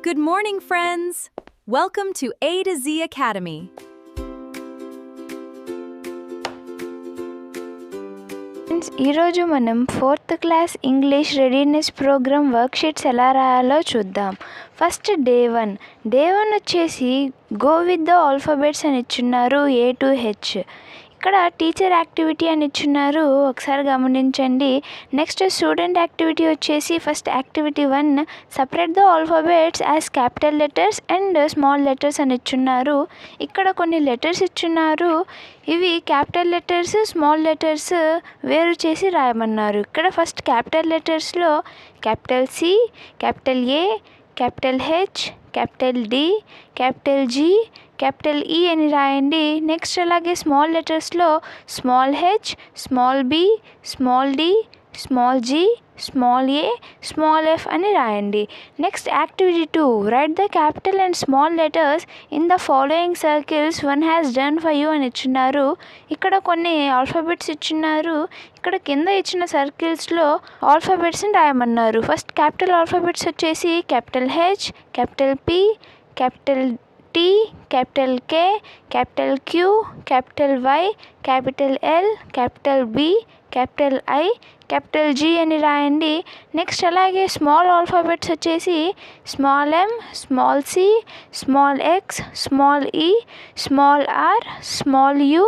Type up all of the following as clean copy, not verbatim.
Good morning, friends! Welcome to A to Z Academy. ఈరోజు మనం 4th class English readiness programme worksheets ఎలా రాయాలో చూద్దాం. ఫస్ట్ డే 1 వచ్చేసి గో విత్ ద ఆల్ఫాబెట్స్ అని ఇచ్చున్నారు A to H. ఇక్కడ టీచర్ యాక్టివిటీ అని ఇచ్చున్నారు, ఒకసారి గమనించండి. నెక్స్ట్ స్టూడెంట్ యాక్టివిటీ వచ్చేసి first activity 1 separate the alphabets as capital letters and small letters అని ఇచ్చున్నారు. ఇక్కడ కొన్ని లెటర్స్ ఇచ్చున్నారు, ఇవి క్యాపిటల్ లెటర్స్ స్మాల్ లెటర్స్ వేరు చేసి రాయమన్నారు. ఇక్కడ ఫస్ట్ క్యాపిటల్ లెటర్స్లో capital C, capital A, capital H, capital D, capital G, capital E అని రాయండి. నెక్స్ట్ అలాగే స్మాల్ లెటర్స్లో small H, small B, small D, small G, small A, small F అని రాయండి. Next activity 2 write the capital and small letters in the following circles one has done for you అని ఇచ్చున్నారు. ఇక్కడ కొన్ని alphabets ఇచ్చున్నారు, ఇక్కడ కింద ఇచ్చిన సర్కిల్స్లో ఆల్ఫాబెట్స్ని రాయమన్నారు. ఫస్ట్ క్యాపిటల్ ఆల్ఫాబెట్స్ వచ్చేసి capital H, capital P, capital T, capital K, capital Q, capital Y, capital L, capital B, capital I, capital G అని రాయండి. నెక్స్ట్ అలాగే స్మాల్ ఆల్ఫాబెట్స్ వచ్చేసి small M, small C, small X, small E, small R, small U,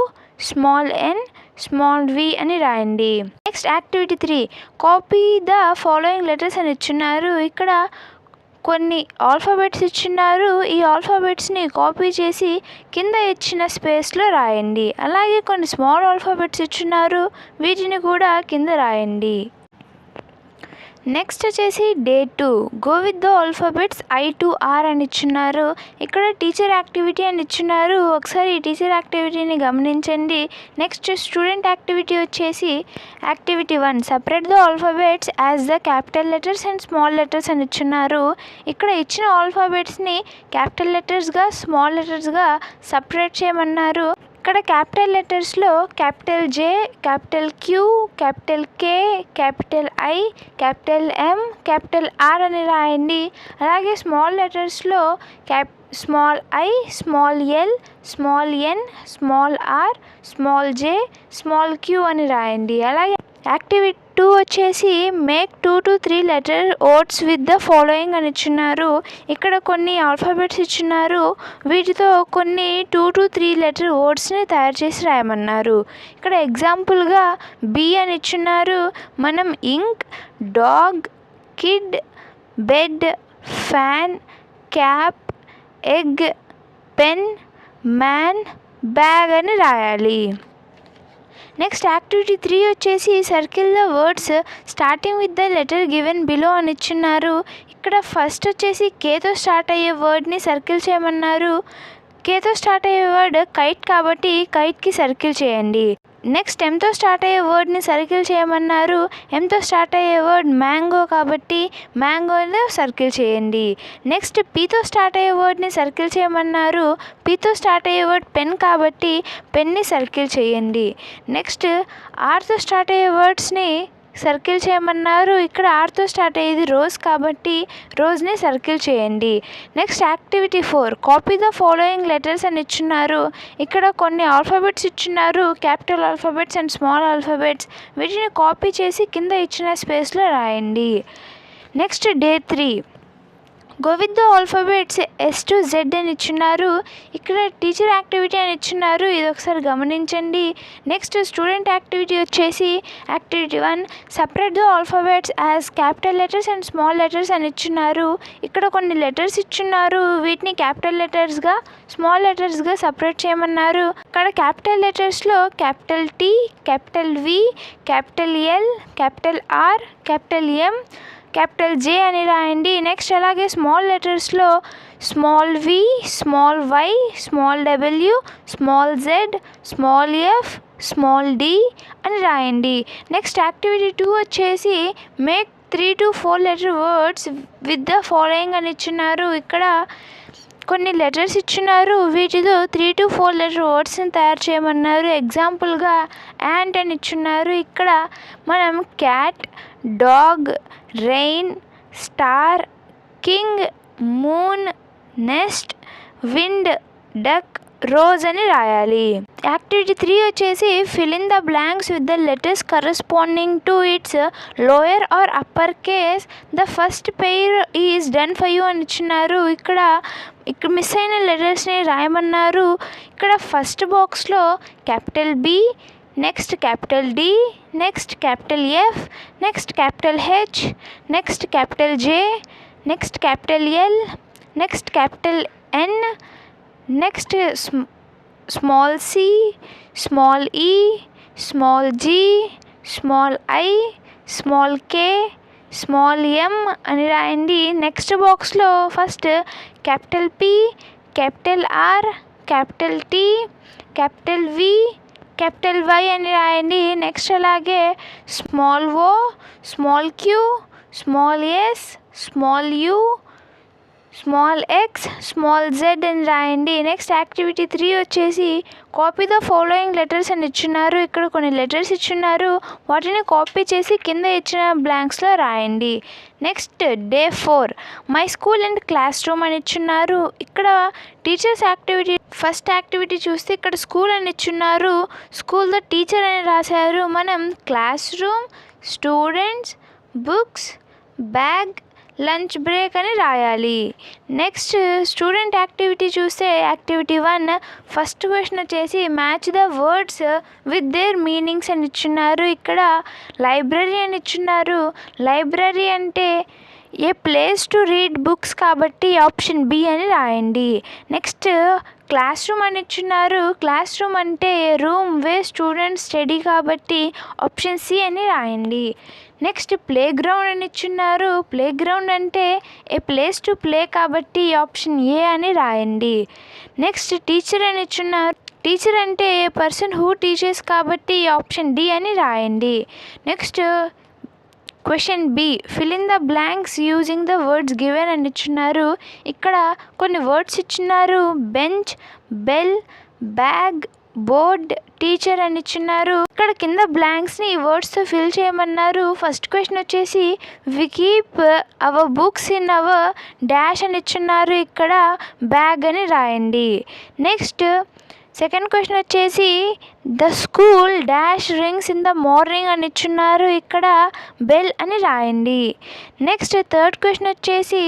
small N, small V అని రాయండి. Next activity 3 copy the following letters అని ఇచ్చున్నారు. ఇక్కడ కొన్ని ఆల్ఫాబెట్స్ ఇచ్చున్నారు, ఈ ఆల్ఫాబెట్స్ని కాపీ చేసి కింద ఇచ్చిన స్పేస్లో రాయండి. అలాగే కొన్ని స్మాల్ ఆల్ఫాబెట్స్ ఇచ్చున్నారు, వీటిని కూడా కింద రాయండి. నెక్స్ట్ వచ్చేసి day 2 go with the alphabets I to R అని ఇచ్చున్నారు. ఇక్కడ టీచర్ యాక్టివిటీ అని ఇచ్చున్నారు, ఒకసారి ఈ టీచర్ యాక్టివిటీని గమనించండి. నెక్స్ట్ స్టూడెంట్ యాక్టివిటీ వచ్చేసి activity 1 separate the alphabets as the capital letters and small letters అని ఇచ్చున్నారు. ఇక్కడ ఇచ్చిన ఆల్ఫాబెట్స్ని క్యాపిటల్ లెటర్స్గా స్మాల్ లెటర్స్గా సపరేట్ చేయమన్నారు. ఇక్కడ క్యాపిటల్ లెటర్స్లో capital J, capital Q, capital K, capital I, capital M, capital R అని రాయండి. అలాగే స్మాల్ లెటర్స్లో small I, small L, small N, small R, small J, small Q అని రాయండి. అలాగే యాక్టివిటీ 2 వచ్చేసి make 2 to 3 letter words with the following అని ఇచ్చున్నారు. ఇక్కడ కొన్ని ఆల్ఫాబెట్స్ ఇచ్చున్నారు, వీటితో కొన్ని 2 to 3 లెటర్ వర్డ్స్ని తయారు చేసి రాయమన్నారు. ఇక్కడ ఎగ్జాంపుల్గా B అని ఇచ్చున్నారు. మనం ink, dog, kid, bed, fan, cap, egg, pen, man, bag అని రాయాలి. నెక్స్ట్ యాక్టివిటీ 3 వచ్చేసి circle the words starting with the letter given below అని ఇచ్చున్నారు. ఇక్కడ ఫస్ట్ వచ్చేసి Kతో స్టార్ట్ అయ్యే వర్డ్ని సర్కిల్ చేయమన్నారు. Kతో స్టార్ట్ అయ్యే వర్డ్ కైట్ కాబట్టి కైట్కి సర్కిల్ చేయండి. నెక్స్ట్ Mతో స్టార్ట్ అయ్యే వర్డ్ని సర్కిల్ చేయమన్నారు. Mతో స్టార్ట్ అయ్యే వర్డ్ మ్యాంగో కాబట్టి మ్యాంగోని సర్కిల్ చేయండి. నెక్స్ట్ Pతో స్టార్ట్ అయ్యే వర్డ్ని సర్కిల్ చేయమన్నారు. Pతో స్టార్ట్ అయ్యే వర్డ్ పెన్ కాబట్టి పెన్ని సర్కిల్ చేయండి. నెక్స్ట్ Rతో స్టార్ట్ అయ్యే వర్డ్స్ని సర్కిల్ చేయమన్నారు. ఇక్కడ Rతో స్టార్ట్ అయ్యేది రోజ్ కాబట్టి రోజ్ని సర్కిల్ చేయండి. Next activity 4 copy the following letters అని ఇచ్చున్నారు. ఇక్కడ కొన్ని ఆల్ఫాబెట్స్ ఇచ్చున్నారు, capital alphabets and small alphabets, వీటిని కాపీ చేసి కింద ఇచ్చిన స్పేస్లో రాయండి. Next day 3 go with the alphabets S to Z అని ఇచ్చున్నారు. ఇక్కడ టీచర్ యాక్టివిటీ అని ఇచ్చున్నారు, ఇది ఒకసారి గమనించండి. నెక్స్ట్ స్టూడెంట్ యాక్టివిటీ వచ్చేసి activity 1 separate the alphabets as capital letters and small letters అని ఇచ్చున్నారు. ఇక్కడ కొన్ని లెటర్స్ ఇచ్చున్నారు, వీటిని క్యాపిటల్ లెటర్స్గా స్మాల్ లెటర్స్గా సపరేట్ చేయమన్నారు. ఇక్కడ క్యాపిటల్ లెటర్స్లో capital T, capital V, capital L, capital R, capital M, capital J అని రాయండి. నెక్స్ట్ అలాగే స్మాల్ లెటర్స్లో small V, small Y, small W, small Z, small F, small D అని రాయండి. నెక్స్ట్ యాక్టివిటీ 2 వచ్చేసి make 3 to 4 letter words with the following అని ఇచ్చున్నారు. ఇక్కడ కొన్ని లెటర్స్ ఇచ్చున్నారు, వీటితో 3 to 4 లెటర్ వర్డ్స్ని తయారు చేయమన్నారు. ఎగ్జాంపుల్గా యాంట్ అని ఇచ్చున్నారు. ఇక్కడ మనం cat, dog, rain, star, king, moon, nest, wind, duck, rose అని రాయాలి. యాక్టివిటీ 3 వచ్చేసి fill in the blanks with the letters corresponding to its lower or upper case. The first pair is done for you అని ఇచ్చినారు. ఇక్కడ miss అయిన లెటర్స్ని రాయమన్నారు. ఇక్కడ first బాక్స్లో capital B, next capital D, next capital F, next capital H, next capital J, next capital L, next capital N, next small C, small E, small G, small I, small K, small M అని రాయండి. Next బాక్స్లో first capital P, capital R, capital T, capital V, capital Y అని రాయండి. Next అలాగే small O, small Q, small S, small U, small X, small Z అని రాయండి. Next activity 3 వచ్చేసి copy the following letters అని ఇచ్చున్నారు. ఇక్కడ కొన్ని లెటర్స్ ఇచ్చున్నారు, వాటిని కాపీ చేసి కింద ఇచ్చిన బ్లాంక్స్లో రాయండి. Next day 4 my school and class room అని ఇచ్చున్నారు. ఇక్కడ టీచర్స్ యాక్టివిటీ ఫస్ట్ యాక్టివిటీ చూస్తే ఇక్కడ స్కూల్ అని ఇచ్చున్నారు. స్కూల్ ద టీచర్ అని రాశారు. మనం class room, students, books, bag, lunch break అని రాయాలి. నెక్స్ట్ స్టూడెంట్ యాక్టివిటీ చూస్తే యాక్టివిటీ 1 ఫస్ట్ క్వశ్చన్ వచ్చేసి match the words with their meanings అని ఇచ్చున్నారు. ఇక్కడ లైబ్రరీ అని ఇచ్చున్నారు. లైబ్రరీ అంటే a place to read books కాబట్టి ఆప్షన్ బి అని రాయండి. నెక్స్ట్ క్లాస్ రూమ్ అని ఇచ్చున్నారు. క్లాస్ రూమ్ అంటే రూమ్ వే స్టూడెంట్స్ స్టడీ కాబట్టి ఆప్షన్ సి అని రాయండి. నెక్స్ట్ ప్లే గ్రౌండ్ అని ఇచ్చున్నారు. ప్లే గ్రౌండ్ అంటే ఏ ప్లేస్ టు ప్లే కాబట్టి ఆప్షన్ ఏ అని రాయండి. నెక్స్ట్ టీచర్ అని ఇచ్చున్నారు. టీచర్ అంటే ఏ పర్సన్ హూ టీచర్స్ కాబట్టి ఆప్షన్ డి అని రాయండి. Next question B fill in the blanks using the words given అని ఇచ్చున్నారు. ఇక్కడ కొన్ని వర్డ్స్ ఇచ్చున్నారు. Bench, bell, bag, board, teacher అని ఇచ్చున్నారు. ఇక్కడ కింద బ్లాంక్స్ని ఈ వర్డ్స్తో ఫిల్ చేయమన్నారు. ఫస్ట్ క్వశ్చన్ వచ్చేసి we keep our books in our dash అని ఇచ్చున్నారు. ఇక్కడ బ్యాగ్ అని రాయండి. నెక్స్ట్ సెకండ్ క్వశ్చన్ వచ్చేసి the school dash rings in the morning అని ఇచ్చున్నారు. ఇక్కడ బెల్ అని రాయండి. నెక్స్ట్ థర్డ్ క్వశ్చన్ వచ్చేసి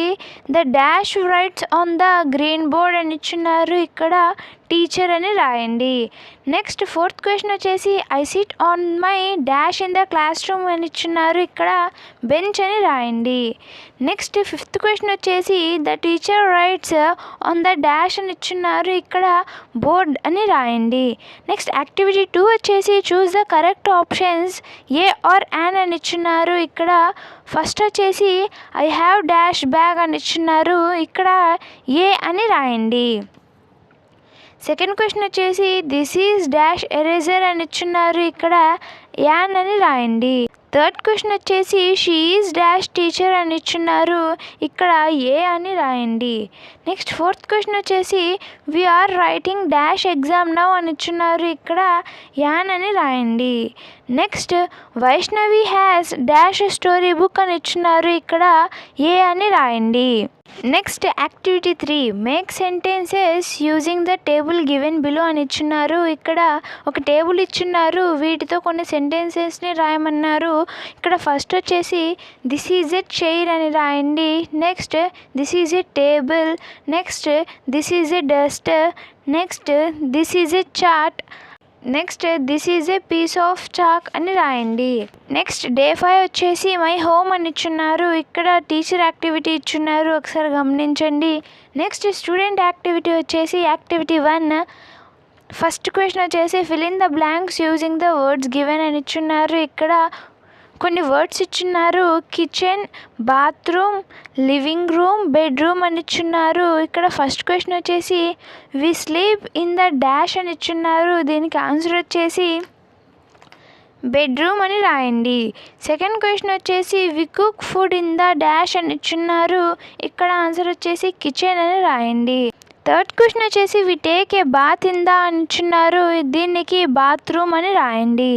the dash rights on the green board అని ఇచ్చున్నారు. ఇక్కడ టీచర్ అని రాయండి. నెక్స్ట్ ఫోర్త్ క్వశ్చన్ వచ్చేసి I SIT on my dash in the classroom అని ఇచ్చున్నారు. ఇక్కడ బెంచ్ అని రాయండి. నెక్స్ట్ ఫిఫ్త్ క్వశ్చన్ వచ్చేసి the teacher rights on the dash అని ఇచ్చున్నారు. ఇక్కడ బోర్డ్ అని రాయండి. నెక్స్ట్ యాక్టివిటీ 2 వచ్చేసి choose the correct options a or an అని ఇచ్చున్నారు. ఇక్కడ ఫస్ట్ వచ్చేసి ఐ హ్యావ్ డాష్ బ్యాగ్ అని ఇచ్చున్నారు. ఇక్కడ ఏ అని రాయండి. సెకండ్ క్వశ్చన్ వచ్చేసి దిస్ ఈజ్ డాష్ ఎరేజర్ అని ఇచ్చున్నారు. ఇక్కడ యాన్ అని రాయండి. థర్డ్ క్వశ్చన్ వచ్చేసి షీ ఈజ్ డాష్ టీచర్ అని ఇచ్చున్నారు. ఇక్కడ ఏ అని రాయండి. నెక్స్ట్ ఫోర్త్ క్వశ్చన్ వచ్చేసి we're writing dash exam now అని ఇచ్చున్నారు. ఇక్కడ యాన్ అని రాయండి. Next Vaishnavi has dash story book అని ఇచ్చున్నారు. ఇక్కడ ఏ అని రాయండి. Next activity 3 make sentences using the table given below అని ఇచ్చున్నారు. ఇక్కడ ఒక టేబుల్ ఇచ్చున్నారు. వీటితో కొన్ని సెంటెన్సెస్ని రాయమన్నారు. ఇక్కడ ఫస్ట్ వచ్చేసి దిస్ ఈజ్ ఎ చైర్ అని రాయండి. Next this is a table. Next this is a duster. Next this is a chart. Next this is a piece of chalk అని రాయండి. నెక్స్ట్ డే 5 వచ్చేసి మై హోమ్ అని ఇచ్చున్నారు. ఇక్కడ teacher activity ఇచ్చున్నారు, ఒకసారి గమనించండి. నెక్స్ట్ స్టూడెంట్ యాక్టివిటీ వచ్చేసి యాక్టివిటీ 1 ఫస్ట్ క్వశ్చన్ వచ్చేసి fill in the blanks using the words given అని ఇచ్చున్నారు. ఇక్కడ కొన్ని వర్డ్స్ ఇచ్చున్నారు. Kitchen, bathroom, living room, bedroom అని ఇచ్చున్నారు. ఇక్కడ ఫస్ట్ క్వశ్చన్ వచ్చేసి we sleep in the dash అని ఇచ్చున్నారు. దీనికి ఆన్సర్ వచ్చేసి బెడ్రూమ్ అని రాయండి. సెకండ్ క్వశ్చన్ వచ్చేసి we cook food in the dash అని ఇచ్చున్నారు. ఇక్కడ ఆన్సర్ వచ్చేసి కిచెన్ అని రాయండి. థర్డ్ క్వశ్చన్ వచ్చేసి we take a bath in the అని ఇచ్చున్నారు, దీనికి బాత్రూమ్ అని రాయండి.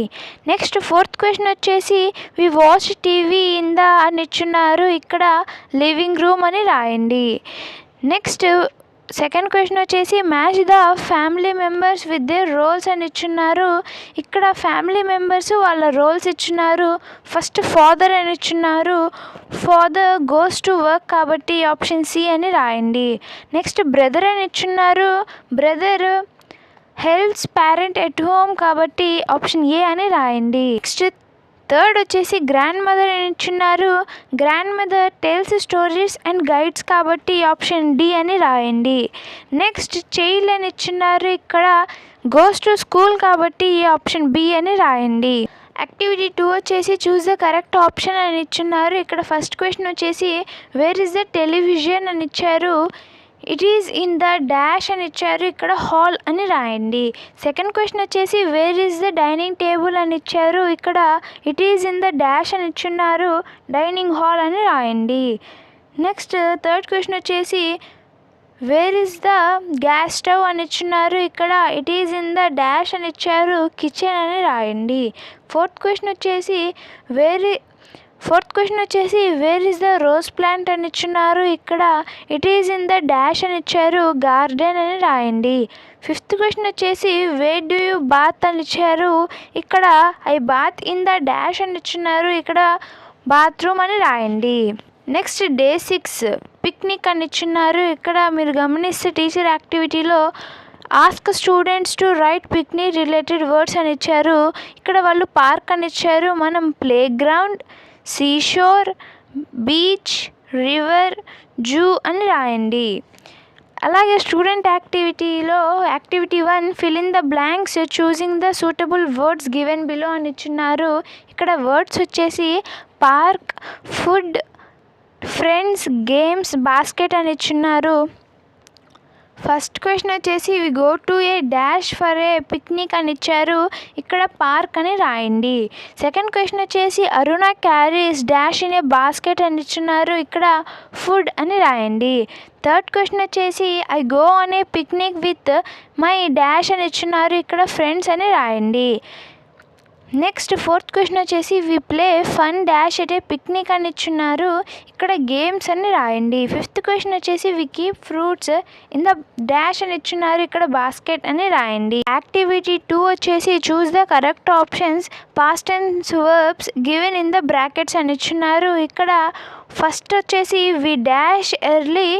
నెక్స్ట్ ఫోర్త్ క్వశ్చన్ వచ్చేసి we watch TV in the అని ఇచ్చున్నారు, ఇక్కడ లివింగ్ రూమ్ అని రాయండి. నెక్స్ట్ సెకండ్ క్వశ్చన్ వచ్చేసి match the family members with their roles అని ఇచ్చున్నారు, ఇక్కడ ఫ్యామిలీ మెంబర్స్ వాళ్ళ రోల్స్ ఇచ్చున్నారు. ఫస్ట్ ఫాదర్ అని ఇచ్చున్నారు, ఫాదర్ గోస్ టు వర్క్ కాబట్టి ఆప్షన్ సి అని రాయండి. నెక్స్ట్ బ్రదర్ అని ఇచ్చున్నారు, brother helps parent at home కాబట్టి ఆప్షన్ ఏ అని రాయండి. నెక్స్ట్ థర్డ్ వచ్చేసి గ్రాండ్ మదర్ అని ఇచ్చున్నారు, grand mother tells stories and guides కాబట్టి ఆప్షన్ డి అని రాయండి. నెక్స్ట్ చైల్డ్ అని ఇచ్చున్నారు, ఇక్కడ గోస్ టు స్కూల్ కాబట్టి ఆప్షన్ బి అని రాయండి. యాక్టివిటీ 2 వచ్చేసి చూస్ ద కరెక్ట్ ఆప్షన్ అని ఇచ్చున్నారు, ఇక్కడ ఫస్ట్ క్వశ్చన్ వచ్చేసి వేర్ ఇస్ ద టెలివిజన్ అని ఇచ్చారు, it is in the dash అని ఇచ్చారు, ఇక్కడ హాల్ అని రాయండి. సెకండ్ క్వశ్చన్ వచ్చేసి where is the dining table అని ఇచ్చారు, ఇక్కడ it is in the dash అని ఇచ్చున్నారు, డైనింగ్ హాల్ అని రాయండి. నెక్స్ట్ థర్డ్ క్వశ్చన్ వచ్చేసి where is the gas stove అని ఇచ్చున్నారు, ఇక్కడ it is in the dash అని ఇచ్చారు, కిచెన్ అని రాయండి. ఫోర్త్ క్వశ్చన్ వచ్చేసి where is the rose plant అని ఇచ్చున్నారు, ఇక్కడ it is in the dash అని ఇచ్చారు, గార్డెన్ అని రాయండి. ఫిఫ్త్ క్వశ్చన్ వచ్చేసి వేర్ డూ యూ బాత్ అని ఇచ్చారు, ఇక్కడ I bath in the dash అని ఇచ్చున్నారు, ఇక్కడ బాత్రూమ్ అని రాయండి. నెక్స్ట్ డే 6 పిక్నిక్ అని ఇచ్చున్నారు, ఇక్కడ మీరు గమనిస్తే టీచర్ యాక్టివిటీలో ask students to write picnic related words అని ఇచ్చారు, ఇక్కడ వాళ్ళు పార్క్ అని ఇచ్చారు, మనం playground, seashore, beach, river, zoo అని రాయండి. అలాగే స్టూడెంట్ యాక్టివిటీలో activity 1 fill in the blanks choosing the suitable words given below అని ఇచ్చున్నారు, ఇక్కడ వర్డ్స్ వచ్చేసి park, food, friends, games, basket అని ఇచ్చున్నారు. ఫస్ట్ క్వశ్చన్ వచ్చేసి we go to a dash for a picnic అని ఇచ్చారు, ఇక్కడ పార్క్ అని రాయండి. సెకండ్ క్వశ్చన్ వచ్చేసి Aruna carries dash in a basket అని ఇచ్చున్నారు, ఇక్కడ ఫుడ్ అని రాయండి. థర్డ్ క్వశ్చన్ వచ్చేసి I go on a picnic with my dash అని ఇచ్చున్నారు, ఇక్కడ ఫ్రెండ్స్ అని రాయండి. నెక్స్ట్ ఫోర్త్ క్వశ్చన్ వచ్చేసి we play fun dash at a picnic అని ఇచ్చున్నారు, ఇక్కడ గేమ్స్ అని రాయండి. ఫిఫ్త్ క్వశ్చన్ వచ్చేసి we keep fruits in the dash అని ఇచ్చున్నారు, ఇక్కడ బాస్కెట్ అని రాయండి. యాక్టివిటీ 2 వచ్చేసి choose the correct options past tense verbs given in the brackets అని ఇచ్చున్నారు, ఇక్కడ ఫస్ట్ వచ్చేసి we dash early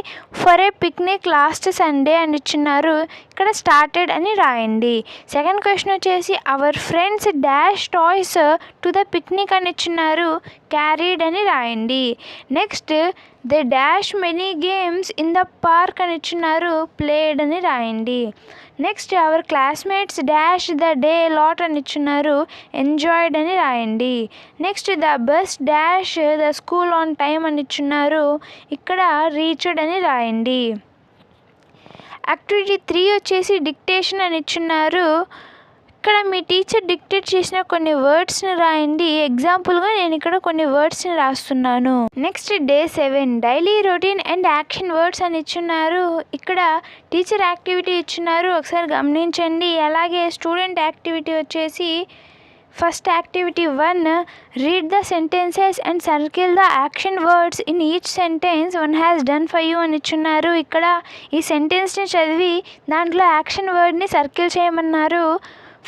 for a picnic last Sunday అని ఇచ్చున్నారు, ఇక్కడ స్టార్టెడ్ అని రాయండి. సెకండ్ క్వశ్చన్ వచ్చేసి our friends dash toys to the picnic అని ఇచ్చున్నారు, క్యారీడ్ అని రాయండి. Next they dash many games in the park అని ఇచ్చున్నారు, ప్లేడ్ అని రాయండి. Next our classmates dash the day lot అని ఇచ్చున్నారు, ఎంజాయ్డ్ అని రాయండి. Next the bus dash the school on time అని ఇచ్చున్నారు, ఇక్కడ రీచ్డ్ అని రాయండి. యాక్టివిటీ 3 వచ్చేసి డిక్టేషన్ అని ఇచ్చున్నారు, ఇక్కడ మీ టీచర్ డిక్టేట్ చేసిన కొన్ని వర్డ్స్ని రాయండి. ఎగ్జాంపుల్గా నేను ఇక్కడ కొన్ని వర్డ్స్ని రాస్తున్నాను. Next day 7 daily routine and action words అని ఇచ్చున్నారు, ఇక్కడ టీచర్ యాక్టివిటీ ఇచ్చున్నారు, ఒకసారి గమనించండి. అలాగే స్టూడెంట్ యాక్టివిటీ వచ్చేసి first activity 1 read the sentences and circle the action words in each sentence one has done for you అని ఇచ్చున్నారు, ఇక్కడ ఈ సెంటెన్స్ని చదివి దాంట్లో యాక్షన్ వర్డ్ని సర్కిల్ చేయమన్నారు.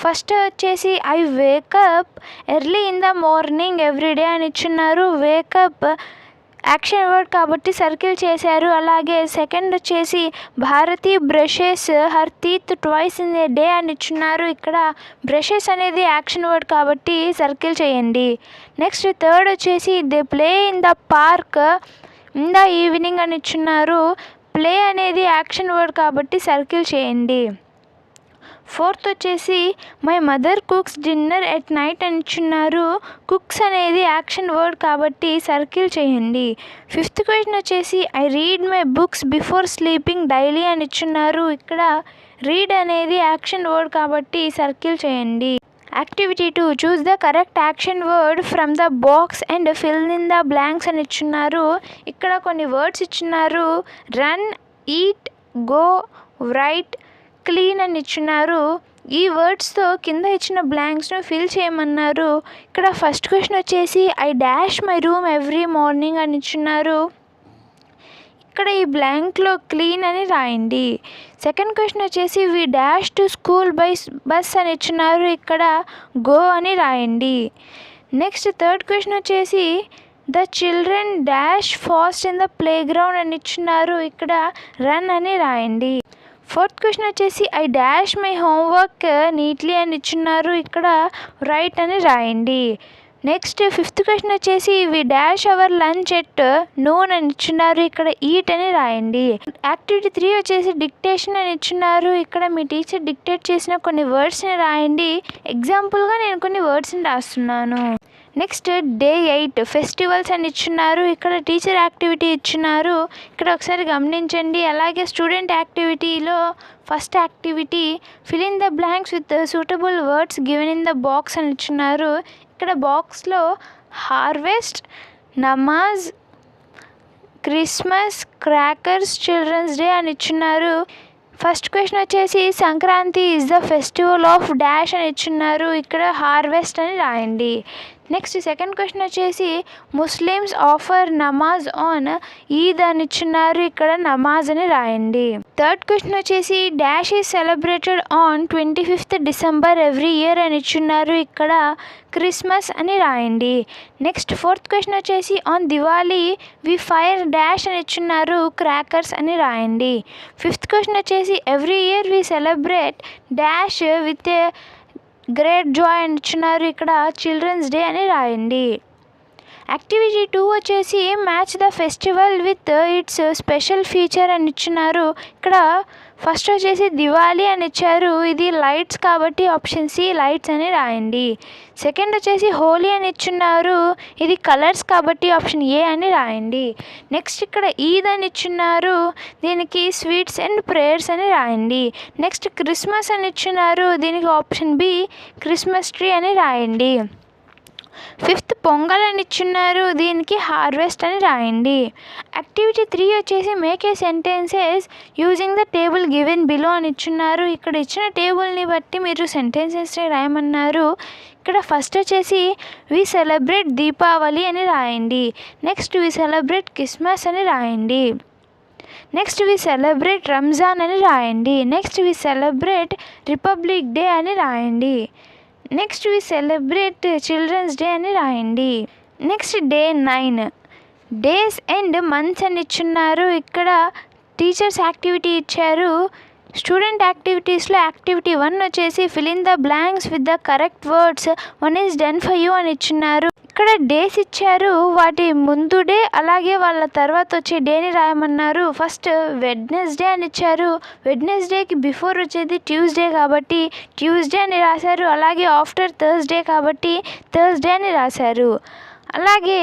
ఫస్ట్ వచ్చేసి I wake up early in the morning everyday అని ఇచ్చున్నారు, వేకప్ యాక్షన్ వర్డ్ కాబట్టి సర్కిల్ చేశారు. అలాగే సెకండ్ వచ్చేసి Bharati brushes her teeth twice in a day అని ఇచ్చున్నారు, ఇక్కడ బ్రషెస్ అనేది యాక్షన్ వర్డ్ కాబట్టి సర్కిల్ చేయండి. నెక్స్ట్ థర్డ్ వచ్చేసి they play in the park in the evening అని ఇచ్చున్నారు, ప్లే అనేది యాక్షన్ వర్డ్ కాబట్టి సర్కిల్ చేయండి. ఫోర్త్ వచ్చేసి my mother cooks dinner at night అని ఇచ్చున్నారు, కుక్స్ అనేది యాక్షన్ వర్డ్ కాబట్టి సర్కిల్ చేయండి. ఫిఫ్త్ క్వశ్చన్ వచ్చేసి I read my books before sleeping daily అని ఇచ్చున్నారు, ఇక్కడ రీడ్ అనేది యాక్షన్ వర్డ్ కాబట్టి సర్కిల్ చేయండి. Activity 2 choose the correct action word from the box and fill in the blanks అని ఇచ్చున్నారు, ఇక్కడ కొన్ని వర్డ్స్ ఇచ్చున్నారు run, eat, go, write, clean అని ఇచ్చున్నారు. ఈ వర్డ్స్తో కింద ఇచ్చిన బ్లాంక్స్ను ఫిల్ చేయమన్నారు. ఇక్కడ ఫస్ట్ క్వశ్చన్ వచ్చేసి I dash my room every morning అని ఇచ్చున్నారు. ఇక్కడ ఈ బ్లాంక్లో క్లీన్ అని రాయండి. సెకండ్ క్వశ్చన్ వచ్చేసి we dash to school by bus అని ఇచ్చున్నారు. ఇక్కడ గో అని రాయండి. నెక్స్ట్ థర్డ్ క్వశ్చన్ వచ్చేసి the children dash fast in the playground అని ఇచ్చున్నారు. ఇక్కడ రన్ అని రాయండి. ఫోర్త్ క్వశ్చన్ వచ్చేసి I dash my homework neatly అని ఇచ్చున్నారు. ఇక్కడ రైట్ అని రాయండి. నెక్స్ట్ ఫిఫ్త్ క్వశ్చన్ వచ్చేసి we dash our lunch at noon అని ఇచ్చున్నారు. ఇక్కడ ఈట్ అని రాయండి. యాక్టివిటీ 3 వచ్చేసి డిక్టేషన్ అని ఇచ్చున్నారు. ఇక్కడ మీ టీచర్ డిక్టేట్ చేసిన కొన్ని వర్డ్స్ని రాయండి. ఎగ్జాంపుల్గా నేను కొన్ని వర్డ్స్ని రాస్తున్నాను. నెక్స్ట్ డే 8 ఫెస్టివల్స్ అని ఇచ్చున్నారు. ఇక్కడ టీచర్ యాక్టివిటీ ఇచ్చున్నారు. ఇక్కడ ఒకసారి గమనించండి. అలాగే స్టూడెంట్ యాక్టివిటీలో first activity fill in the blanks with suitable words given in the box అని ఇచ్చున్నారు. ఇక్కడ బాక్స్లో harvest, namaz, Christmas, crackers, children's day అని ఇచ్చున్నారు. ఫస్ట్ క్వశ్చన్ వచ్చేసి Sankranti is the festival of dash అని ఇచ్చున్నారు. ఇక్కడ హార్వెస్ట్ అని రాయండి. నెక్స్ట్ సెకండ్ క్వశ్చన్ వచ్చేసి Muslims offer namaz on Eid అని ఇచ్చున్నారు. ఇక్కడ నమాజ్ అని రాయండి. థర్డ్ క్వశ్చన్ వచ్చేసి dash is celebrated on 25th December every year అని ఇచ్చున్నారు. ఇక్కడ క్రిస్మస్ అని రాయండి. నెక్స్ట్ ఫోర్త్ క్వశ్చన్ వచ్చేసి on Diwali we fire dash అని ఇచ్చున్నారు. క్రాకర్స్ అని రాయండి. ఫిఫ్త్ క్వశ్చన్ వచ్చేసి every year we celebrate dash with a great joy అని ఇచ్చున్నారు. ఇక్కడ చిల్డ్రన్స్ డే అని రాయండి. యాక్టివిటీ 2 వచ్చేసి match the festival with its special feature అని ఇచ్చున్నారు. ఇక్కడ ఫస్ట్ వచ్చేసి దివాళీ అని ఇచ్చారు. ఇది లైట్స్ కాబట్టి ఆప్షన్ సి లైట్స్ అని రాయండి. సెకండ్ వచ్చేసి హోలీ అని ఇచ్చున్నారు. ఇది కలర్స్ కాబట్టి ఆప్షన్ ఏ అని రాయండి. నెక్స్ట్ ఇక్కడ ఈద్ అని ఇచ్చున్నారు. దీనికి స్వీట్స్ అండ్ ప్రేయర్స్ అని రాయండి. నెక్స్ట్ క్రిస్మస్ అని ఇచ్చున్నారు. దీనికి ఆప్షన్ బి క్రిస్మస్ ట్రీ అని రాయండి. ఫిఫ్త్ పొంగల్ అని ఇచ్చున్నారు. దీనికి హార్వెస్ట్ అని రాయండి. యాక్టివిటీ 3 వచ్చేసి make a sentences using the table given below అని ఇచ్చున్నారు. ఇక్కడ ఇచ్చిన టేబుల్ని బట్టి మీరు సెంటెన్సెస్ని రాయమన్నారు. ఇక్కడ ఫస్ట్ వచ్చేసి వి సెలబ్రేట్ దీపావళి అని రాయండి. నెక్స్ట్ వి సెలబ్రేట్ క్రిస్మస్ అని రాయండి. నెక్స్ట్ వి సెలబ్రేట్ రంజాన్ అని రాయండి. Next we celebrate Republic Day అని రాయండి. Next we celebrate Children's day అని రాయండి. Next day 9 days and months అని ఇచ్చున్నారు. ఇక్కడ టీచర్స్ యాక్టివిటీ ఇచ్చారు. స్టూడెంట్ యాక్టివిటీస్లో యాక్టివిటీ 1 వచ్చేసి fill in the blanks with the correct words 1 is done for you అని ఇచ్చున్నారు. ఇక్కడ డేస్ ఇచ్చారు. వాటి ముందు డే అలాగే వాళ్ళ తర్వాత వచ్చే డేని రాయమన్నారు. ఫస్ట్ వెడ్నెస్డే అని ఇచ్చారు. వెడ్నెస్డేకి బిఫోర్ వచ్చేది ట్యూస్డే కాబట్టి ట్యూస్డే అని రాశారు. అలాగే ఆఫ్టర్ థర్స్డే కాబట్టి థర్స్డే అని రాశారు. అలాగే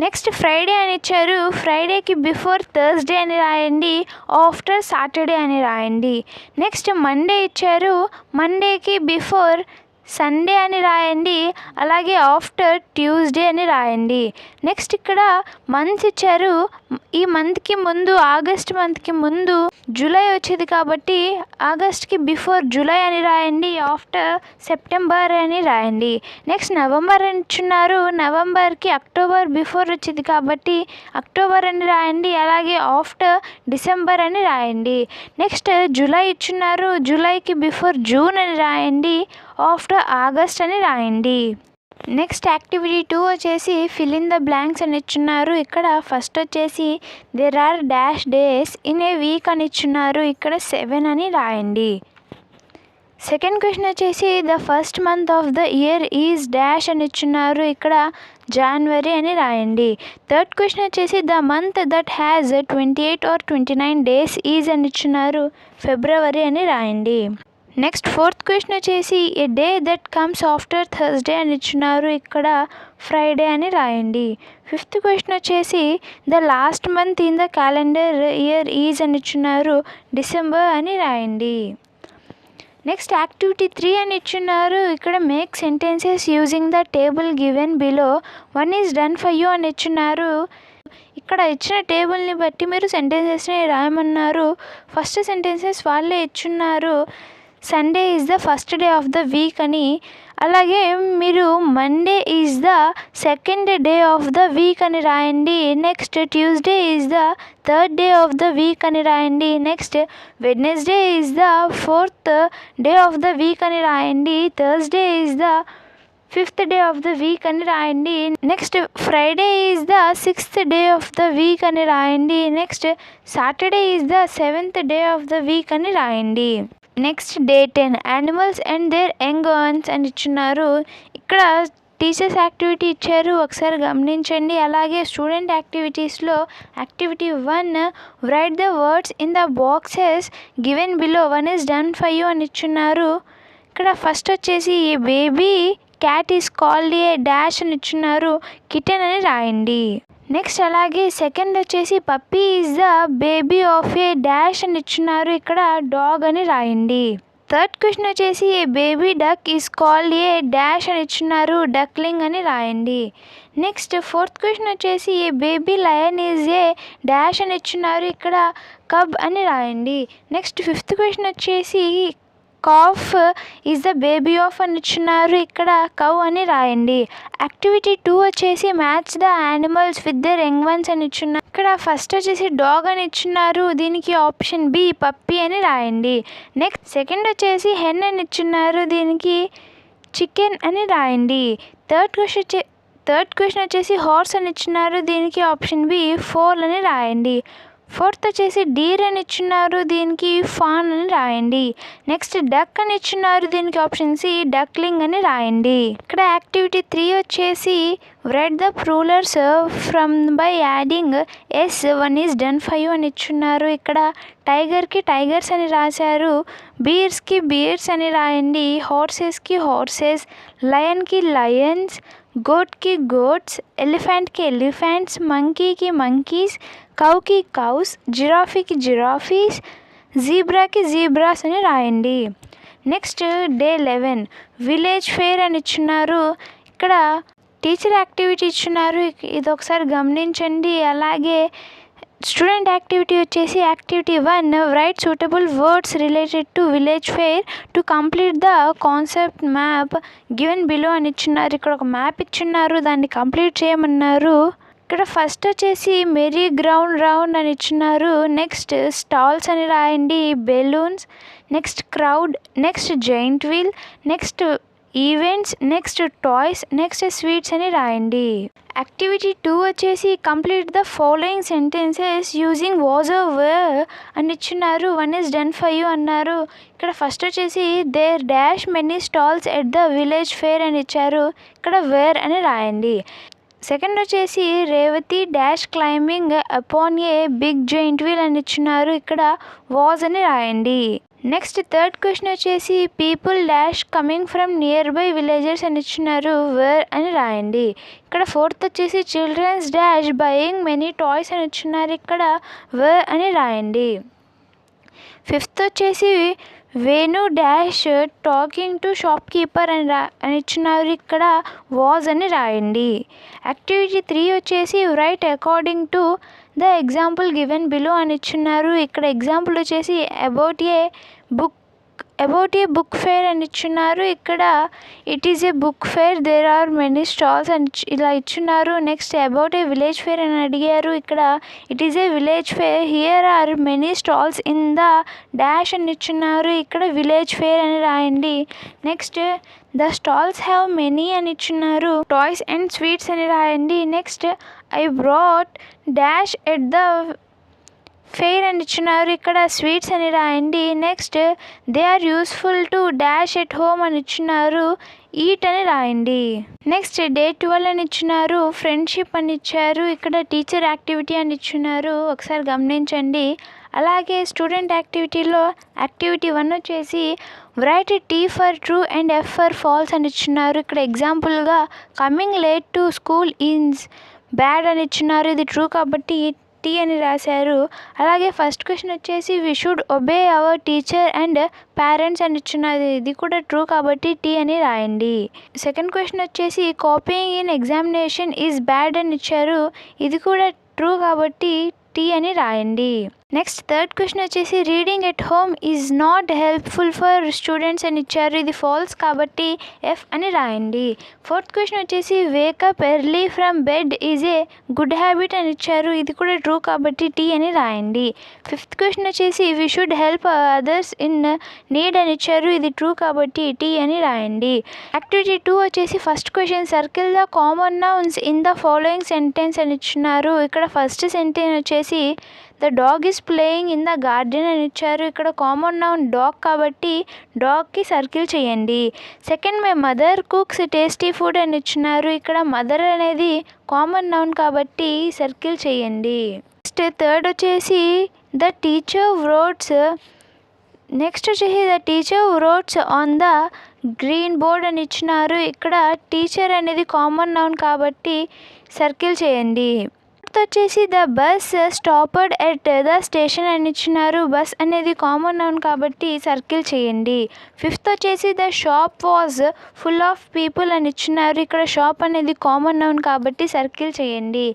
నెక్స్ట్ ఫ్రైడే అని ఇచ్చారు. ఫ్రైడేకి బిఫోర్ థర్స్డే అని రాయండి. ఆఫ్టర్ సాటర్డే అని రాయండి. నెక్స్ట్ మండే ఇచ్చారు. మండేకి బిఫోర్ సండే అని రాయండి. అలాగే ఆఫ్టర్ ట్యూస్డే అని రాయండి. నెక్స్ట్ ఇక్కడ మంత్స్ ఇచ్చారు. ఈ మంత్కి ముందు ఆగస్ట్ మంత్కి ముందు జూలై వచ్చేది కాబట్టి ఆగస్ట్కి బిఫోర్ జూలై అని రాయండి. ఆఫ్టర్ సెప్టెంబర్ అని రాయండి. నెక్స్ట్ నవంబర్ అని ఇచ్చున్నారు. నవంబర్కి అక్టోబర్ బిఫోర్ వచ్చేది కాబట్టి అక్టోబర్ అని రాయండి. అలాగే ఆఫ్టర్ డిసెంబర్ అని రాయండి. నెక్స్ట్ జూలై ఇచ్చున్నారు. జూలైకి బిఫోర్ జూన్ అని రాయండి. ఆఫ్టర్ ఆగస్ట్ అని రాయండి. నెక్స్ట్ యాక్టివిటీ 2 వచ్చేసి ఫిల్ ఇన్ ద బ్లాంక్స్ అని ఇచ్చున్నారు. ఇక్కడ ఫస్ట్ వచ్చేసి there are dash days in a week అని ఇచ్చున్నారు. ఇక్కడ 7 అని రాయండి. సెకండ్ క్వశ్చన్ వచ్చేసి the first month of the year is dash అని ఇచ్చున్నారు. ఇక్కడ జనవరి అని రాయండి. థర్డ్ క్వశ్చన్ వచ్చేసి the month that has 28 or 29 days is అని ఇచ్చున్నారు. ఫిబ్రవరి అని రాయండి. నెక్స్ట్ ఫోర్త్ క్వశ్చన్ వచ్చేసి a day that comes after Thursday అని ఇచ్చున్నారు. ఇక్కడ ఫ్రైడే అని రాయండి. ఫిఫ్త్ క్వశ్చన్ వచ్చేసి the last month in the calendar year is అని ఇచ్చున్నారు. డిసెంబర్ అని రాయండి. నెక్స్ట్ యాక్టివిటీ 3 అని ఇచ్చున్నారు. ఇక్కడ make sentences using the table given below 1 is done for you అని ఇచ్చున్నారు. ఇక్కడ ఇచ్చిన టేబుల్ని బట్టి మీరు సెంటెన్సెస్ని రాయమన్నారు. ఫస్ట్ సెంటెన్సెస్ వాళ్ళే ఇచ్చున్నారు. Sunday is the first day of the week అని. అలాగే మీరు Monday is the second day of the week అని రాయండి. Next Tuesday is the third day of the week అని రాయండి. Next Wednesday is the fourth day of the week అని రాయండి. Thursday is the fifth day of the week అని రాయండి. Next Friday is the sixth day of the week అని రాయండి. Next Saturday is the seventh day of the week అని రాయండి. Next day 10 animals and their young ones అని ఇచ్చున్నారు. ఇక్కడ teachers activity ఇచ్చారు, ఒకసారి గమనించండి. అలాగే స్టూడెంట్ యాక్టివిటీస్లో activity 1 write the words in the boxes given below 1 is done for you అని ఇచ్చున్నారు. ఇక్కడ ఫస్ట్ వచ్చేసి ఈ baby cat is called a dash అని ఇచ్చున్నారు, కిటెన్ అని రాయండి. నెక్స్ట్ అలాగే సెకండ్ వచ్చేసి puppy is the baby of a dash అని ఇచ్చున్నారు, ఇక్కడ డాగ్ అని రాయండి. థర్డ్ క్వశ్చన్ వచ్చేసి a baby duck is called a dash అని ఇచ్చున్నారు, డక్లింగ్ అని రాయండి. నెక్స్ట్ ఫోర్త్ క్వశ్చన్ వచ్చేసి a baby lion is a dash అని ఇచ్చున్నారు, ఇక్కడ కబ్ అని రాయండి. నెక్స్ట్ ఫిఫ్త్ క్వశ్చన్ వచ్చేసి calf is the baby of అని ఇచ్చున్నారు, ఇక్కడ కౌ అని రాయండి. యాక్టివిటీ 2 వచ్చేసి match the animals with their young ones అని ఇచ్చున్నారు. ఇక్కడ ఫస్ట్ వచ్చేసి డాగ్ అని ఇచ్చున్నారు, దీనికి ఆప్షన్ బి పప్పీ అని రాయండి. నెక్స్ట్ సెకండ్ వచ్చేసి హెన్ అని ఇచ్చున్నారు, దీనికి చికెన్ అని రాయండి. థర్డ్ క్వశ్చన్ వచ్చేసి హార్స్ అని ఇచ్చున్నారు, దీనికి ఆప్షన్ బి ఫోల్ అని రాయండి. ఫోర్త్ వచ్చేసి డీర్ అని ఇచ్చున్నారు, దీనికి ఫాన్ అని రాయండి. నెక్స్ట్ డక్ అని ఇచ్చున్నారు, దీనికి ఆప్షన్ సి డక్లింగ్ అని రాయండి. ఇక్కడ యాక్టివిటీ 3 వచ్చేసి write the rulers from by adding s 1 is done for you అని ఇచ్చున్నారు. ఇక్కడ టైగర్కి టైగర్స్ అని రాశారు, బీర్స్కి బీర్స్ అని రాయండి, హార్సెస్కి హార్సెస్, లయన్కి లయన్స్, గోట్కి గోట్స్, ఎలిఫెంట్కి ఎలిఫెంట్స్, మంకీకి మంకీస్, కౌకి కౌస్, జిరాఫీకి జిరాఫీస్, జీబ్రాకి జీబ్రాస్ అని రాయండి. నెక్స్ట్ డే 11 విలేజ్ ఫెయిర్ అని ఇచ్చున్నారు. ఇక్కడ టీచర్ యాక్టివిటీ ఇచ్చున్నారు, ఇది ఒకసారి గమనించండి. అలాగే స్టూడెంట్ యాక్టివిటీ వచ్చేసి activity 1 right suitable words related to village fair to complete the concept map given below అని ఇచ్చున్నారు. ఇక్కడ ఒక మ్యాప్ ఇచ్చున్నారు, దాన్ని కంప్లీట్ చేయమన్నారు. ఇక్కడ ఫస్ట్ వచ్చేసి మెరీ గ్రౌండ్ రౌండ్ అని ఇచ్చున్నారు. నెక్స్ట్ స్టాల్స్ అని రాయండి, balloons, next crowd, next giant wheel, next events, next toys, next sweets అని రాయండి. యాక్టివిటీ 2 వచ్చేసి complete the following sentences using was or were అని ఇచ్చున్నారు, 1 ఈజ్ డన్ ఫర్ యూ అన్నారు. ఇక్కడ ఫస్ట్ వచ్చేసి there dash many stalls at the village fair అని ఇచ్చారు, ఇక్కడ వేర్ అని రాయండి. సెకండ్ వచ్చేసి Revathi dash climbing upon a big giant wheel అని ఇచ్చున్నారు, ఇక్కడ వాజ్ అని రాయండి. నెక్స్ట్ థర్డ్ క్వశ్చన్ వచ్చేసి people dash coming from nearby villages అని ఇచ్చున్నారు, వేర్ అని రాయండి. ఇక్కడ ఫోర్త్ వచ్చేసి children's dash buying many toys అని ఇచ్చున్నారు, ఇక్కడ వేర్ అని రాయండి. ఫిఫ్త్ వచ్చేసి Venu dash talking to shop keeper అని ఇచ్చున్నారు, ఇక్కడ వాజ్ అని రాయండి. యాక్టివిటీ 3 వచ్చేసి right according to the example given below అని ఇచ్చున్నారు. ఇక్కడ ఎగ్జాంపుల్ వచ్చేసి అబౌట్ ఏ బుక్ ఫేర్ అని ఇచ్చున్నారు, ఇక్కడ it is a book fair there are many stalls అని ఇలా ఇచ్చున్నారు. Next about a village fair అని అడిగారు, ఇక్కడ it is a village fair here are many stalls in the dash అని ఇచ్చున్నారు, ఇక్కడ విలేజ్ ఫేర్ అని రాయండి. Next the stalls have many అని ఇచ్చున్నారు, టాయ్స్ అండ్ స్వీట్స్ అని రాయండి. Next I brought dash at the fair అని ఇచ్చున్నారు, ఇక్కడ స్వీట్స్ అని రాయండి. Next they are useful to dash at home అని ఇచ్చున్నారు, ఈట్ అని రాయండి. నెక్స్ట్ డే 12 అని ఇచ్చున్నారు, ఫ్రెండ్షిప్ అని ఇచ్చారు, ఇక్కడ టీచర్ యాక్టివిటీ అని ఇచ్చున్నారు, ఒకసారి గమనించండి. అలాగే స్టూడెంట్ యాక్టివిటీలో యాక్టివిటీ 1 వచ్చేసి write T for true and F for false అని ఇచ్చున్నారు. ఇక్కడ ఎగ్జాంపుల్గా coming late to school is bad అని ఇచ్చున్నారు, ఇది ట్రూ కాబట్టి టీ అని రాశారు. అలాగే ఫస్ట్ క్వశ్చన్ వచ్చేసి we should obey our teacher and parents అని ఇచ్చున్నది, ఇది కూడా ట్రూ కాబట్టి టీ అని రాయండి. సెకండ్ క్వశ్చన్ వచ్చేసి copying in examination is bad అని ఇచ్చారు, ఇది కూడా ట్రూ కాబట్టి టీ అని రాయండి. నెక్స్ట్ థర్డ్ క్వశ్చన్ వచ్చేసి reading at home is not helpful for students అని ఇచ్చారు. ఇది ఫాల్స్ కాబట్టి ఎఫ్ అని రాయండి. ఫోర్త్ క్వశ్చన్ వచ్చేసి wake up early from bed is a good habit అని ఇచ్చారు. ఇది కూడా ట్రూ కాబట్టి టీ అని రాయండి. ఫిఫ్త్ క్వశ్చన్ వచ్చేసి we should help others in need అని ఇచ్చారు. ఇది ట్రూ కాబట్టి టీ అని రాయండి. యాక్టివిటీ 2 వచ్చేసి first question circle the common nouns in the following sentence అని ఇచ్చున్నారు. ఇక్కడ ఫస్ట్ సెంటెన్స్ వచ్చేసి the dog is playing in the garden అని ఇచ్చారు. ఇక్కడ కామన్ నౌన్ డాగ్ కాబట్టి డాగ్కి సర్కిల్ చేయండి. Second my mother cooks tasty food అని ఇచ్చినారు. ఇక్కడ మదర్ అనేది కామన్ నౌన్ కాబట్టి సర్కిల్ చేయండి. నెక్స్ట్ థర్డ్ వచ్చేసి the teacher writes on the green board అని ఇచ్చినారు. ఇక్కడ టీచర్ అనేది కామన్ నౌన్ కాబట్టి సర్కిల్ చేయండి. వచ్చేసి the bus stopped at the station అని ఇచ్చినారు. బస్ అనేది కామన్ నౌన్ కాబట్టి సర్కిల్ చేయండి. ఫిఫ్త్ వచ్చేసి the shop was full of people అని ఇచ్చినారు. ఇక్కడ షాప్ అనేది కామన్ నౌన్ కాబట్టి సర్కిల్ చేయండి.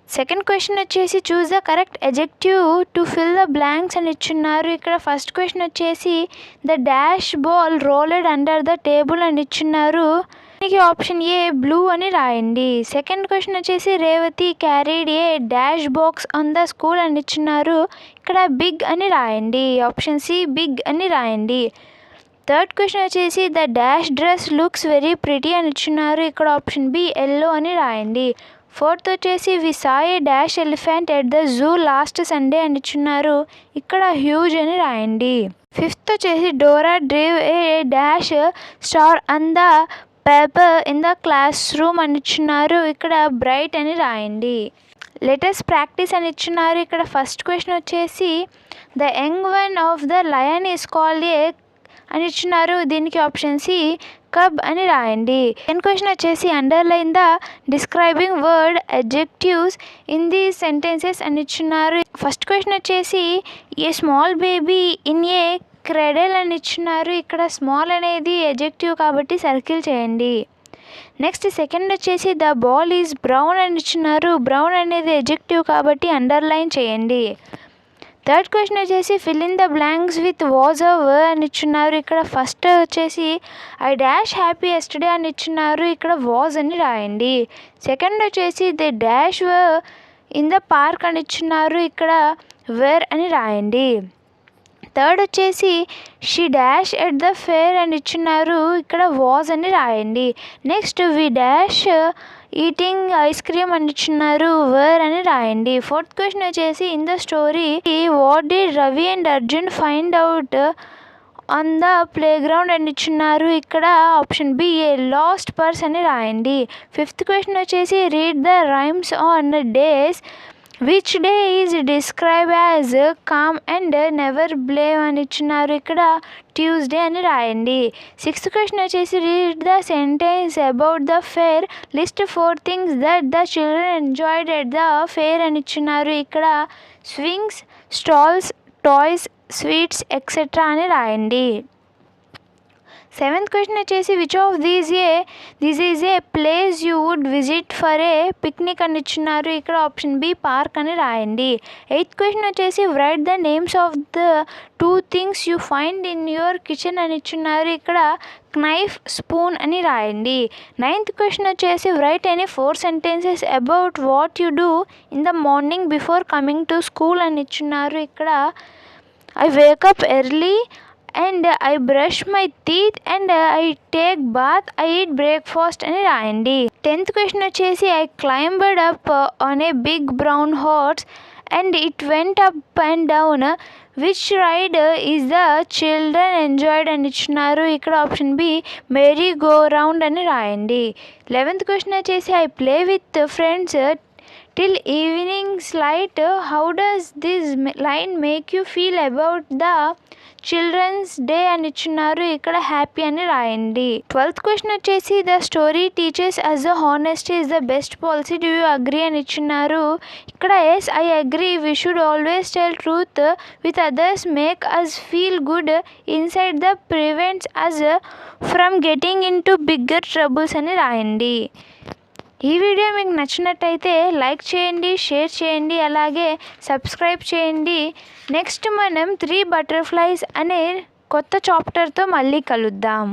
సెకండ్ క్వశ్చన్ వచ్చేసి choose the correct adjective to fill the blanks అని ఇచ్చున్నారు. ఇక్కడ ఫస్ట్ క్వశ్చన్ వచ్చేసి the dash ball rolled under the table అని ఇచ్చున్నారు. దీనికి ఆప్షన్ ఏ బ్లూ అని రాయండి. సెకండ్ క్వశ్చన్ వచ్చేసి Revathi carried A dash box on the school అని ఇచ్చున్నారు. ఇక్కడ బిగ్ అని రాయండి. ఆప్షన్ సి బిగ్ అని రాయండి. థర్డ్ క్వశ్చన్ వచ్చేసి the dash dress looks very pretty అని ఇచ్చున్నారు. ఇక్కడ ఆప్షన్ బి ఎల్లో అని రాయండి. ఫోర్త్ వచ్చేసి we saw a dash elephant at the zoo last Sunday అని ఇచ్చున్నారు. ఇక్కడ హ్యూజ్ అని రాయండి. ఫిఫ్త్ వచ్చేసి Dora drive a dash star on the paper in the classroom అని ఇచ్చున్నారు. ఇక్కడ బ్రైట్ అని రాయండి. లెటర్స్ ప్రాక్టీస్ అని ఇచ్చున్నారు. ఇక్కడ ఫస్ట్ క్వశ్చన్ వచ్చేసి the young one of the lion is called ఏ అని ఇచ్చున్నారు. దీనికి ఆప్షన్ సి కబ్ అని రాయండి. సెకండ్ క్వశ్చన్ వచ్చేసి underline the describing word adjectives in the sentences అని ఇచ్చున్నారు. ఫస్ట్ క్వశ్చన్ వచ్చేసి a small baby in a cradle అని ఇచ్చున్నారు. ఇక్కడ స్మాల్ అనేది ఎడ్జెక్టివ్ కాబట్టి సర్కిల్ చేయండి. నెక్స్ట్ సెకండ్ వచ్చేసి ద బాల్ ఈజ్ బ్రౌన్ అని ఇచ్చున్నారు. బ్రౌన్ అనేది ఎడ్జెక్టివ్ కాబట్టి అండర్లైన్ చేయండి. థర్డ్ క్వశ్చన్ వచ్చేసి fill in the blanks with was were అని ఇచ్చున్నారు. ఇక్కడ ఫస్ట్ వచ్చేసి ఐ డాష్ హ్యాపీ ఎస్టర్డే అని ఇచ్చున్నారు. ఇక్కడ వాజ్ అని రాయండి. సెకండ్ వచ్చేసి the dash were in the park అని ఇచ్చున్నారు. ఇక్కడ వేర్ అని రాయండి. థర్డ్ వచ్చేసి she dash at the fair అని ఇచ్చున్నారు. ఇక్కడ వాజ్ అని రాయండి. నెక్స్ట్ వి డాష్ ఈటింగ్ ఐస్ క్రీమ్ అని ఇచ్చున్నారు. వేర్ అని రాయండి. ఫోర్త్ క్వశ్చన్ వచ్చేసి in the story what did Ravi and Arjun find out on the playground అని ఇచ్చున్నారు. ఇక్కడ ఆప్షన్ బి ఏ లాస్ట్ పర్స్ అని రాయండి. ఫిఫ్త్ క్వశ్చన్ వచ్చేసి read the rhymes on days which day is describe as calm and never blame అని ఇచ్చున్నారు. ఇక్కడ Tuesday అని రాయండి. సిక్స్త్ క్వశ్చన్ వచ్చేసి read the sentence about the fair list 4 things that the children enjoyed at the fair అని ఇచ్చున్నారు. ఇక్కడ swings, stalls, toys, sweets etcetera అని రాయండి. సెవెంత్ క్వశ్చన్ వచ్చేసి which of this is a place you would visit for a picnic అని ఇచ్చున్నారు. ఇక్కడ option B park అని రాయండి. ఎయిత్ క్వశ్చన్ వచ్చేసి write the names of the 2 things you find in your kitchen అని ఇచ్చున్నారు. ఇక్కడ నైఫ్, స్పూన్ అని రాయండి. నైన్త్ క్వశ్చన్ వచ్చేసి write any 4 sentences about what you do in the morning before coming to school అని ఇచ్చున్నారు. ఇక్కడ I wake up early and I brush my teeth and I take bath, I eat breakfast అని రాయండి. 10th question వచ్చేసి I climbed up on a big brown horse and it went up and down which ride is the children enjoyed అని ఇచ్చినారు. ఇక్కడ option B merry go round అని రాయండి. 11th question వచ్చేసి I play with friends till evenings light, how does this line make you feel about the children's day అని ఇచ్చున్నారు. ఇక్కడ happy అని రాయండి. 12th క్వశ్చన్ వచ్చేసి the story teaches us the honesty is the best policy, do you agree అని ఇచ్చున్నారు. ఇక్కడ yes I agree, we should always tell truth with others, make us feel good inside the prevents us from getting into bigger troubles అని రాయండి. ఈ video మీకు నచ్చినట్టయితే like చేయండి, share చేయండి, అలాగే సబ్స్క్రైబ్ చేయండి. నెక్స్ట్ మనం 3 బటర్ఫ్లైస్ అనే కొత్త చాప్టర్తో మళ్ళీ కలుద్దాం.